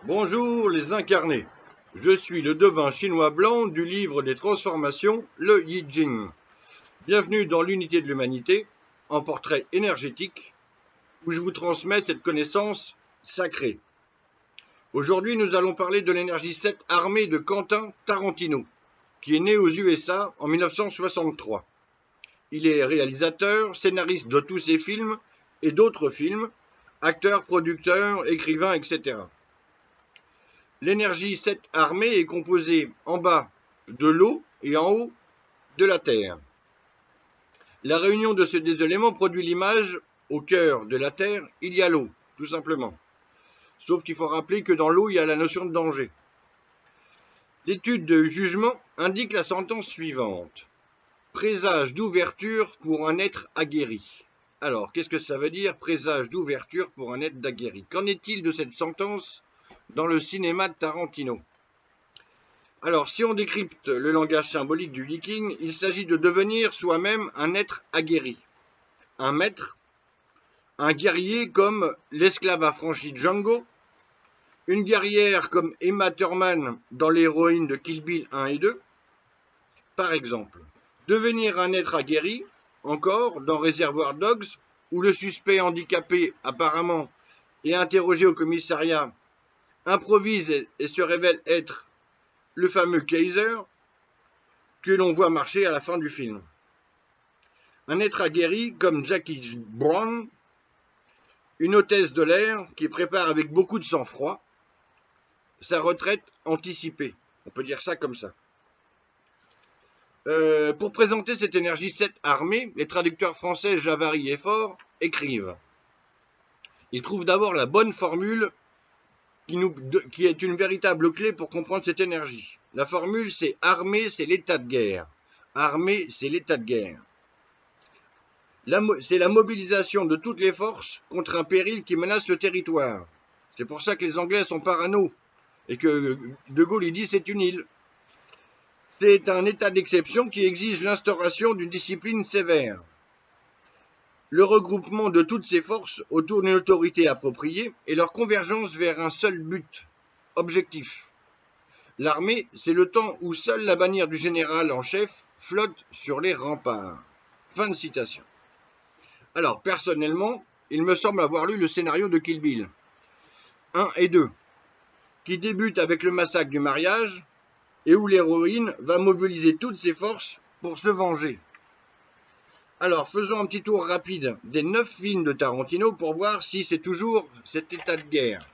Bonjour les incarnés, je suis le devin chinois blanc du livre des transformations, le Yi Jing. Bienvenue dans l'unité de l'humanité, en portrait énergétique, où je vous transmets cette connaissance sacrée. Aujourd'hui, nous allons parler de l'énergie 7 armée de Quentin Tarantino, qui est né aux USA en 1963. Il est réalisateur, scénariste de tous ses films et d'autres films, acteur, producteur, écrivain, etc. L'énergie 7 armée est composée en bas de l'eau et en haut de la terre. La réunion de ces deux éléments produit l'image au cœur de la terre, il y a l'eau, tout simplement. Sauf qu'il faut rappeler que dans l'eau, il y a la notion de danger. L'étude de jugement indique la sentence suivante. Présage d'ouverture pour un être aguerri. Alors, qu'est-ce que ça veut dire, présage d'ouverture pour un être aguerri? Qu'en est-il de cette sentence dans le cinéma de Tarantino? Alors, si on décrypte le langage symbolique du viking, il s'agit de devenir soi-même un être aguerri. Un maître, un guerrier comme l'esclave affranchi Django, une guerrière comme Emma Thurman dans l'héroïne de Kill Bill 1 et 2, par exemple. Devenir un être aguerri, encore dans Reservoir Dogs, où le suspect handicapé apparemment et interrogé au commissariat improvise et se révèle être le fameux Kaiser que l'on voit marcher à la fin du film. Un être aguerri comme Jackie Brown, une hôtesse de l'air qui prépare avec beaucoup de sang-froid sa retraite anticipée. On peut dire ça comme ça. Pour présenter cette énergie 7 armée, les traducteurs français Javary et Faure écrivent. Ils trouvent d'abord la bonne formule qui est une véritable clé pour comprendre cette énergie. La formule, c'est armée, c'est l'état de guerre. Armée, c'est l'état de guerre. C'est la mobilisation de toutes les forces contre un péril qui menace le territoire. C'est pour ça que les Anglais sont parano et que De Gaulle il dit c'est une île. C'est un état d'exception qui exige l'instauration d'une discipline sévère. Le regroupement de toutes ces forces autour d'une autorité appropriée et leur convergence vers un seul but, objectif. L'armée, c'est le temps où seule la bannière du général en chef flotte sur les remparts. Fin de citation. Alors, personnellement, il me semble avoir lu le scénario de Kill Bill 1 et 2, qui débute avec le massacre du mariage et où l'héroïne va mobiliser toutes ses forces pour se venger. Alors, faisons un petit tour rapide des 9 films de Tarantino pour voir si c'est toujours cet état de guerre.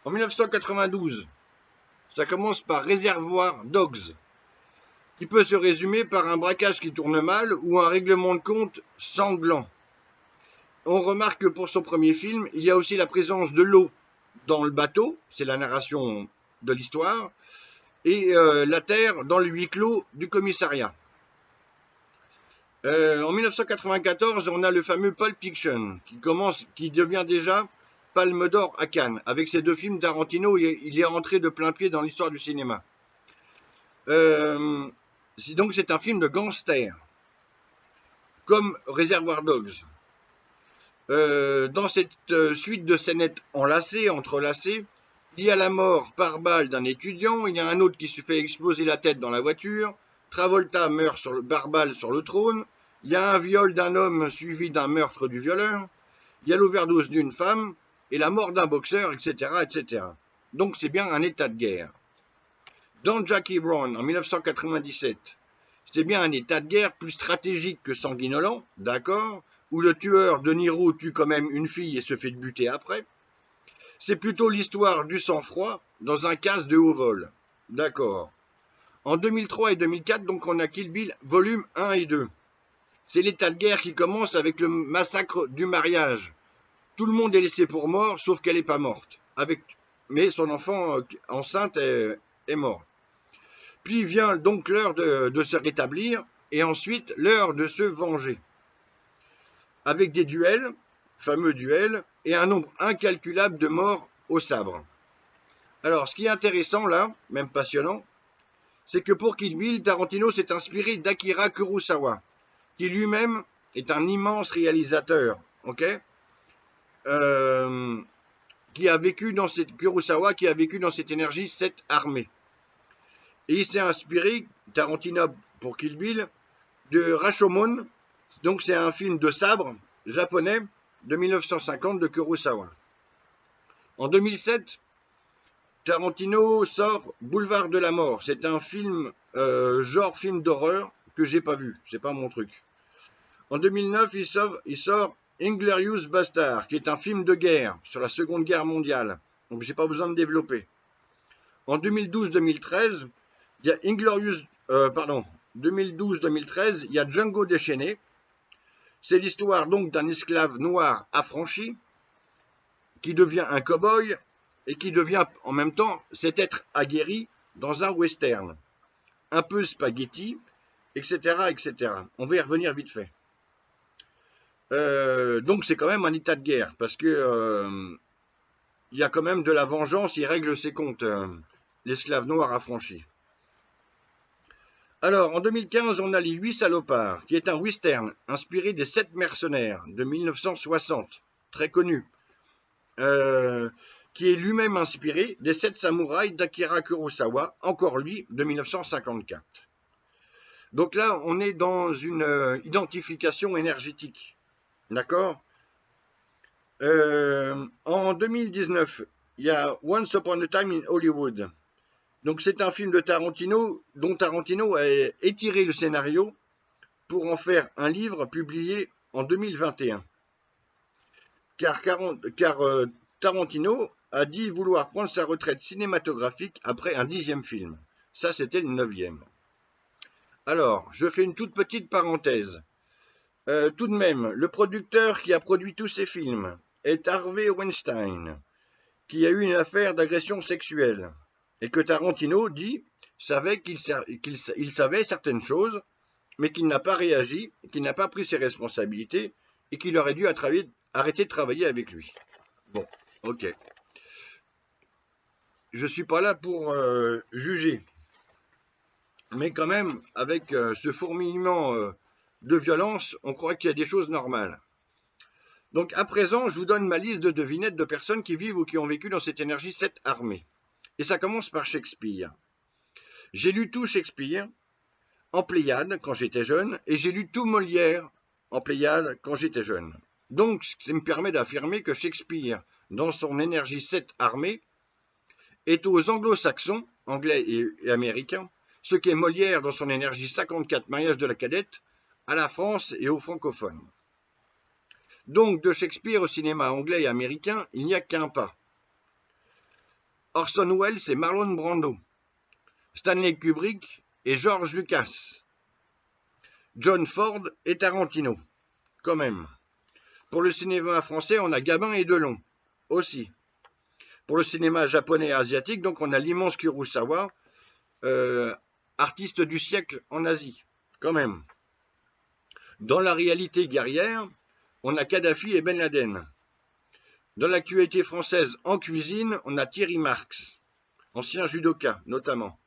En 1992, ça commence par Reservoir Dogs, qui peut se résumer par un braquage qui tourne mal ou un règlement de compte sanglant. On remarque que pour son premier film, il y a aussi la présence de l'eau dans le bateau, c'est la narration de l'histoire, et la terre dans le huis clos du commissariat. En 1994, on a le fameux Pulp Fiction, qui devient déjà Palme d'Or à Cannes. Avec ces deux films, Tarantino, il est rentré de plein pied dans l'histoire du cinéma. Donc c'est un film de gangster, comme Reservoir Dogs. Dans cette suite de scénettes entrelacées, il y a la mort par balle d'un étudiant, il y a un autre qui se fait exploser la tête dans la voiture, Travolta meurt par balle sur le trône, il y a un viol d'un homme suivi d'un meurtre du violeur, il y a l'overdose d'une femme et la mort d'un boxeur, etc., etc. Donc c'est bien un état de guerre. Dans Jackie Brown en 1997, c'est bien un état de guerre plus stratégique que sanguinolent, d'accord, où le tueur de Niro tue quand même une fille et se fait buter après. C'est plutôt l'histoire du sang-froid dans un casse de haut vol, d'accord. En 2003 et 2004, donc on a Kill Bill volume 1 et 2. C'est l'état de guerre qui commence avec le massacre du mariage. Tout le monde est laissé pour mort, sauf qu'elle n'est pas morte. Mais son enfant enceinte est mort. Puis vient donc l'heure de se rétablir, et ensuite l'heure de se venger. Avec des duels, fameux duels, et un nombre incalculable de morts au sabre. Alors, ce qui est intéressant là, même passionnant, c'est que pour Kill Bill, Tarantino s'est inspiré d'Akira Kurosawa, qui lui-même est un immense réalisateur, ok Kurosawa qui a vécu dans cette énergie 7 armée. Et il s'est inspiré, Tarantino pour Kill Bill, de Rashomon. Donc c'est un film de sabre japonais de 1950 de Kurosawa. En 2007, Tarantino sort Boulevard de la mort. C'est un film, genre film d'horreur, que j'ai pas vu. C'est pas mon truc. En 2009, il sort Inglourious Basterds, qui est un film de guerre sur la Seconde Guerre mondiale. Donc j'ai pas besoin de développer. En 2012-2013, il y a 2012-2013, il y a Django déchaîné. C'est l'histoire donc d'un esclave noir affranchi qui devient un cow-boy et qui devient en même temps cet être aguerri dans un western. Un peu spaghetti, etc., etc. On va y revenir vite fait. Donc c'est quand même un état de guerre, parce que il y a quand même de la vengeance, il règle ses comptes, l'esclave noir affranchi. Alors, en 2015, on a Les 8 salopards, qui est un western inspiré des 7 mercenaires de 1960, très connu, qui est lui-même inspiré des 7 samouraïs d'Akira Kurosawa, encore lui, de 1954. Donc là, on est dans une identification énergétique. D'accord ? En 2019, il y a Once Upon a Time in Hollywood. Donc c'est un film de Tarantino dont Tarantino a étiré le scénario pour en faire un livre publié en 2021. Car Tarantino a dit vouloir prendre sa retraite cinématographique après un 10e film. Ça, c'était le 9e. Alors, je fais une toute petite parenthèse. Tout de même, le producteur qui a produit tous ces films est Harvey Weinstein, qui a eu une affaire d'agression sexuelle, et que Tarantino dit savait qu'il savait certaines choses, mais qu'il n'a pas réagi, qu'il n'a pas pris ses responsabilités, et qu'il aurait dû arrêter de travailler avec lui. Bon, ok. Je ne suis pas là pour juger, mais quand même, avec ce fourmillement de violence, on croit qu'il y a des choses normales. Donc à présent, je vous donne ma liste de devinettes de personnes qui vivent ou qui ont vécu dans cette énergie 7 armée. Et ça commence par Shakespeare. J'ai lu tout Shakespeare en Pléiade quand j'étais jeune, et j'ai lu tout Molière en Pléiade quand j'étais jeune. Donc ça me permet d'affirmer que Shakespeare, dans son énergie 7 armée, est aux anglo-saxons, anglais et américains, ce qu'est Molière dans son énergie 54 mariage de la cadette, à la France et aux francophones. Donc de Shakespeare au cinéma anglais et américain, il n'y a qu'un pas. Orson Welles et Marlon Brando, Stanley Kubrick et George Lucas, John Ford et Tarantino, quand même. Pour le cinéma français, on a Gabin et Delon, aussi. Pour le cinéma japonais et asiatique, donc on a l'immense Kurosawa, artiste du siècle en Asie, quand même. Dans la réalité guerrière, on a Kadhafi et Ben Laden. Dans l'actualité française en cuisine, on a Thierry Marx, ancien judoka notamment.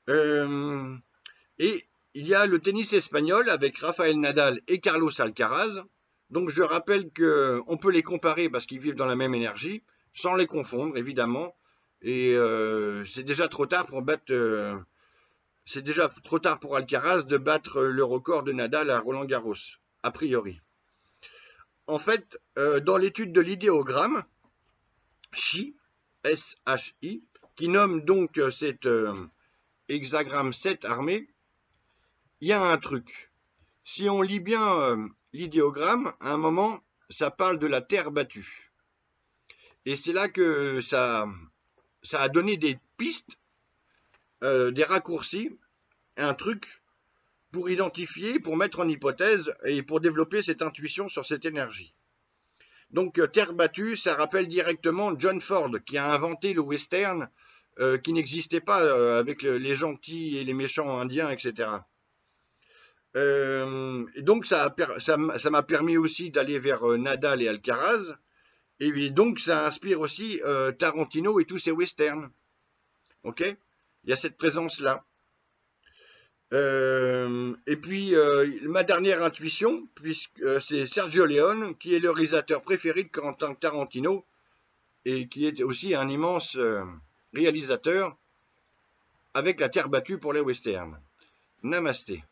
Et il y a le tennis espagnol avec Rafael Nadal et Carlos Alcaraz. Donc je rappelle qu'on peut les comparer parce qu'ils vivent dans la même énergie, sans les confondre évidemment. Et c'est déjà trop tard pour battre. C'est déjà trop tard pour Alcaraz de battre le record de Nadal à Roland-Garros, a priori. En fait, dans l'étude de l'idéogramme, SHI, S-H-I, qui nomme donc cet hexagramme 7 armé, il y a un truc. Si on lit bien l'idéogramme, à un moment, ça parle de la terre battue. Et c'est là que ça a donné des pistes, des raccourcis, un truc pour identifier, pour mettre en hypothèse et pour développer cette intuition sur cette énergie. Donc terre battue, ça rappelle directement John Ford qui a inventé le western qui n'existait pas avec les gentils et les méchants indiens, etc. Et donc ça m'a permis aussi d'aller vers Nadal et Alcaraz, et donc ça inspire aussi Tarantino et tous ses westerns. Ok ? Il y a cette présence-là. Et puis ma dernière intuition, puisque c'est Sergio Leone qui est le réalisateur préféré de Quentin Tarantino, et qui est aussi un immense réalisateur avec la terre battue pour les westerns. Namasté.